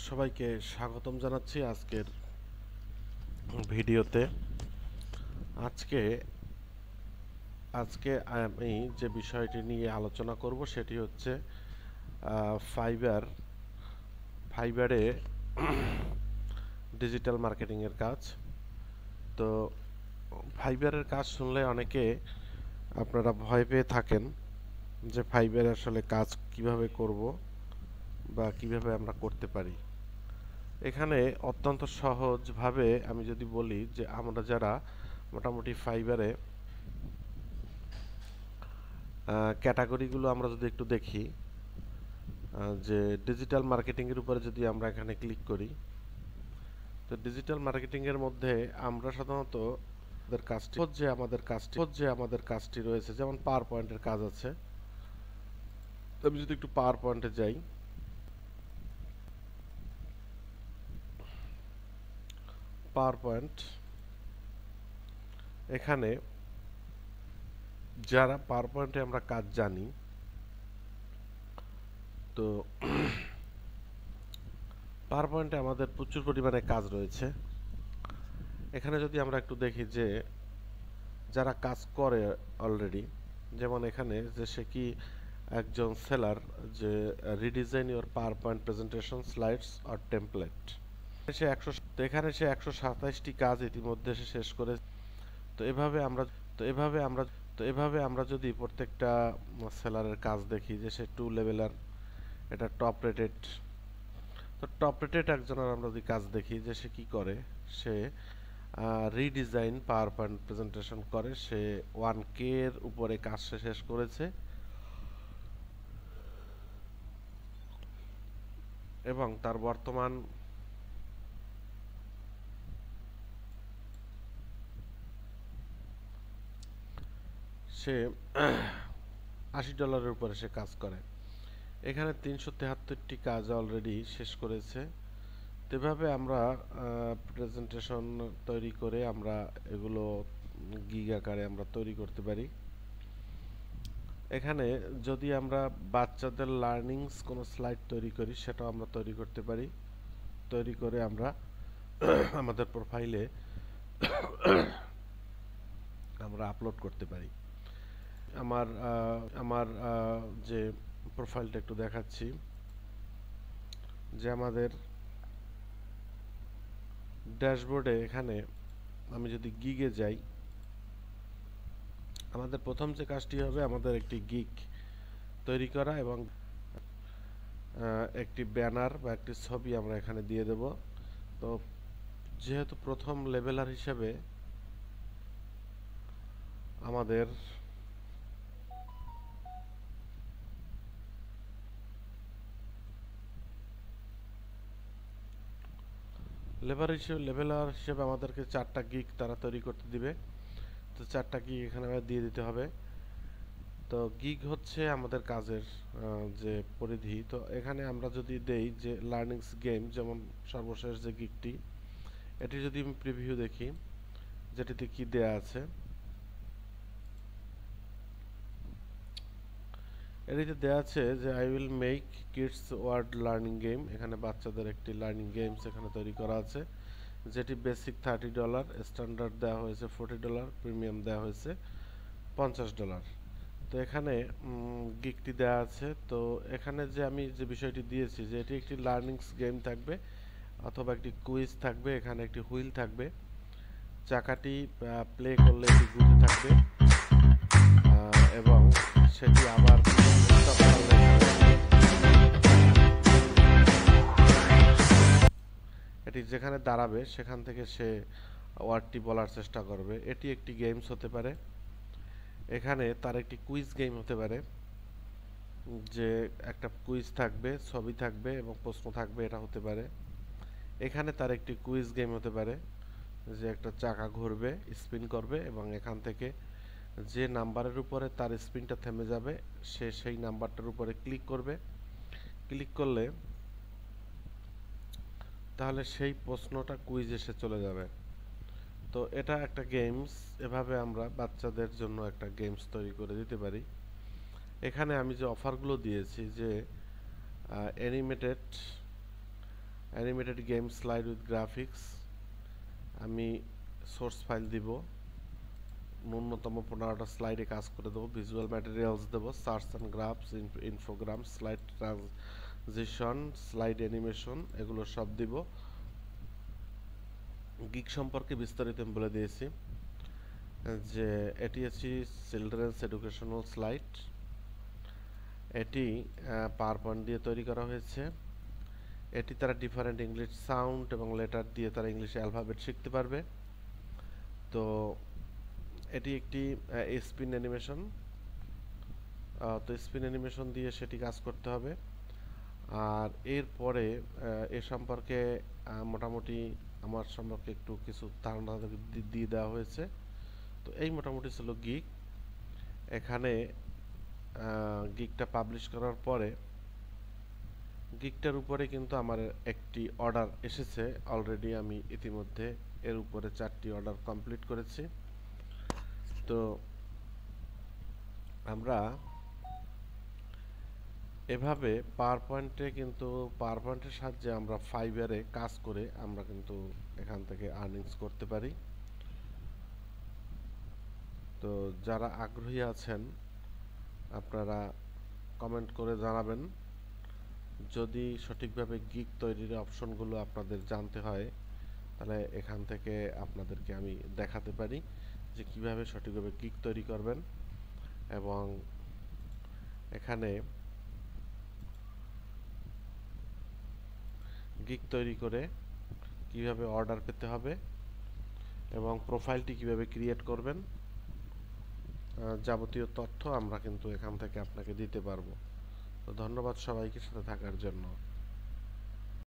সবাইকে স্বাগতম জানাচ্ছি আজকের ভিডিওতে। আজকে আজকে আমি যে বিষয়টি নিয়ে আলোচনা করব সেটি হচ্ছে ফাইবারে ডিজিটাল মার্কেটিংয়ের কাজ। তো ফাইবারের কাজ শুনলে অনেকে আপনারা ভয় পেয়ে থাকেন যে ফাইবারে আসলে কাজ কিভাবে করব বা কিভাবে আমরা করতে পারি। এখানে অত্যন্ত সহজভাবে আমি যদি বলি যে আমরা যারা মোটামুটি ফাইবারে ক্যাটাগরিগুলো আমরা যদি একটু দেখি, যে ডিজিটাল মার্কেটিংয়ের উপরে যদি আমরা এখানে ক্লিক করি, তো ডিজিটাল মার্কেটিংয়ের মধ্যে আমরা সাধারণত আমাদের কাজটি রয়েছে, যেমন পাওয়ার পয়েন্টের কাজ আছে। তো আমি যদি একটু পাওয়ার পয়েন্টে যাই, পাওয়ার পয়েন্ট এখানে যারা পাওয়ার পয়েন্টে আমরা কাজ জানি, তো পাওয়ার পয়েন্টে আমাদের প্রচুর পরিমাণে কাজ রয়েছে। এখানে যদি আমরা একটু দেখি যে যারা কাজ করে অলরেডি, যেমন এখানে যে সে কি একজন সেলার, যে redesign your power point presentation slides or template, এখানে সে 127টি কাজ ইতিমধ্যে সে শেষ করে। তো এভাবে আমরা যদি প্রত্যেকটা সেলারের কাজ দেখি, যে সে 2 লেভেলার, এটা টপ রেটেড। তো টপ রেটেড একজনের আমরা যদি কাজ দেখি যে সে কি করে, সে রিডিজাইন পাওয়ার পয়েন্ট প্রেজেন্টেশন করে, সে 1K এর উপরে কাজ সে শেষ করেছে এবং তার বর্তমান সে $80 উপরে সে কাজ করে। এখানে 373টি কাজ অলরেডি শেষ করেছে। এভাবে আমরা প্রেজেন্টেশন তৈরি করে আমরা এগুলো গিগ আকারে আমরা তৈরি করতে পারি। এখানে যদি আমরা বাচ্চাদের লার্নিংস কোনো স্লাইড তৈরি করি, সেটাও আমরা তৈরি করতে পারি। তৈরি করে আমরা আমাদের প্রোফাইলে আমরা আপলোড করতে পারি। আমার যে প্রোফাইলটা একটু দেখাচ্ছি, যে আমাদের ড্যাশবোর্ডে এখানে আমি যদি গিগে যাই, আমাদের প্রথম যে কাজটি হবে আমাদের একটি গিগ তৈরি করা এবং একটি ব্যানার বা একটি ছবি আমরা এখানে দিয়ে দেব। তো যেহেতু প্রথম লেভেলার হিসেবে আমাদের লেভেলার হিসেবে আমাদেরকে 4টা গিগ তারা তৈরি করতে দিবে। তো 4টা গিগ এখানে আমরা দিয়ে দিতে হবে। তো গিগ হচ্ছে আমাদের কাজের যে পরিধি। তো এখানে আমরা যদি দেই যে লার্নিংস গেম, যেমন সর্বশেষ যে গিগটি, এটি যদি আমি প্রিভিউ দেখি যেটিতে কি দেয়া আছে, এটিতে দেয়া আছে যে I will make kids word learning game. এখানে বাচ্চাদের একটি লার্নিং গেমস এখানে তৈরি করা আছে, যেটি বেসিক $30, স্ট্যান্ডার্ড দেওয়া হয়েছে $40, প্রিমিয়াম দেওয়া হয়েছে $50। তো এখানে গিগটি দেওয়া আছে। তো এখানে যে আমি যে বিষয়টি দিয়েছি যে এটি একটি লার্নিংস গেম থাকবে অথবা একটি কুইজ থাকবে, এখানে একটি হুইল থাকবে, চাকাটি প্লে করলে এটি ঘুরতে থাকবে এবং সেটি আবার এটি যেখানে দাঁড়াবে সেখান থেকে সে ওয়ার্ডটি বলার চেষ্টা করবে। এটি একটি গেমস হতে পারে। এখানে তার একটি কুইজ গেম হতে পারে, যে একটা কুইজ থাকবে, ছবি থাকবে এবং প্রশ্ন থাকবে, এটা হতে পারে। এখানে তার একটি কুইজ গেম হতে পারে, যে একটা চাকা ঘুরবে, স্পিন করবে এবং এখান থেকে যে নাম্বারের উপরে তার স্পিনটা থেমে যাবে সে সেই নাম্বারটার উপরে ক্লিক করবে। ক্লিক করলে তাহলে সেই প্রশ্নটা কুইজ এসে চলে যাবে। তো এটা একটা গেমস। এভাবে আমরা বাচ্চাদের জন্য একটা গেমস তৈরি করে দিতে পারি। এখানে আমি যে অফারগুলো দিয়েছি, যে animated animated game slide with graphics, আমি সোর্স ফাইল দিব, ন্যূনতম 15টা স্লাইডে কাজ করে দেবো, ভিজুয়াল ম্যাটেরিয়ালস দেবো, search and graphs, infogram, slide transition, slide animation, এগুলো সব দিব। গিগ সম্পর্কে বিস্তারিত আমি বলে দিয়েছি যে এটি হচ্ছে চিলড্রেন্স এডুকেশনাল স্লাইড, এটি পাওয়ার পয়েন্ট দিয়ে তৈরি করা হয়েছে। এটি তারা ডিফারেন্ট ইংলিশ সাউন্ড এবং লেটার দিয়ে তারা ইংলিশ অ্যালফাবেট শিখতে পারবে। তো এটি একটি স্পিন অ্যানিমেশন, তো স্পিন অ্যানিমেশন দিয়ে সেটি কাজ করতে হবে। আর এরপরে এ সম্পর্কে মোটামুটি আমার সম্পর্কে একটু কিছু ধারণা দিয়ে দেওয়া হয়েছে। তো এই মোটামুটি ছিল গিগ। এখানে গিগটা পাবলিশ করার পরে গিগটার উপরে কিন্তু আমার একটি অর্ডার এসেছে অলরেডি, আমি ইতিমধ্যে এর উপরে 4টি অর্ডার কমপ্লিট করেছি। তো আমরা এভাবে পাওয়ার পয়েন্টের সাহায্যে আমরা ফাইবারে কাজ করে আমরা কিন্তু এখান থেকে আর্নিংস করতে পারি। তো যারা আগ্রহী আছেন আপনারা কমেন্ট করে জানাবেন। যদি সঠিকভাবে গিগ তৈরির অপশনগুলো আপনাদের জানতে হয় তাহলে এখান থেকে আপনাদেরকে আমি দেখাতে পারি যে কিভাবে সঠিকভাবে গিগ তৈরি করবেন, এবং এখানে গিগ তৈরি করে কিভাবে অর্ডার পেতে হবে এবং প্রোফাইলটি কিভাবে ক্রিয়েট করবেন, যাবতীয় তথ্য আমরা কিন্তু এখান থেকে আপনাকে দিতে পারবো। তো ধন্যবাদ সবাইকে সাথে থাকার জন্য।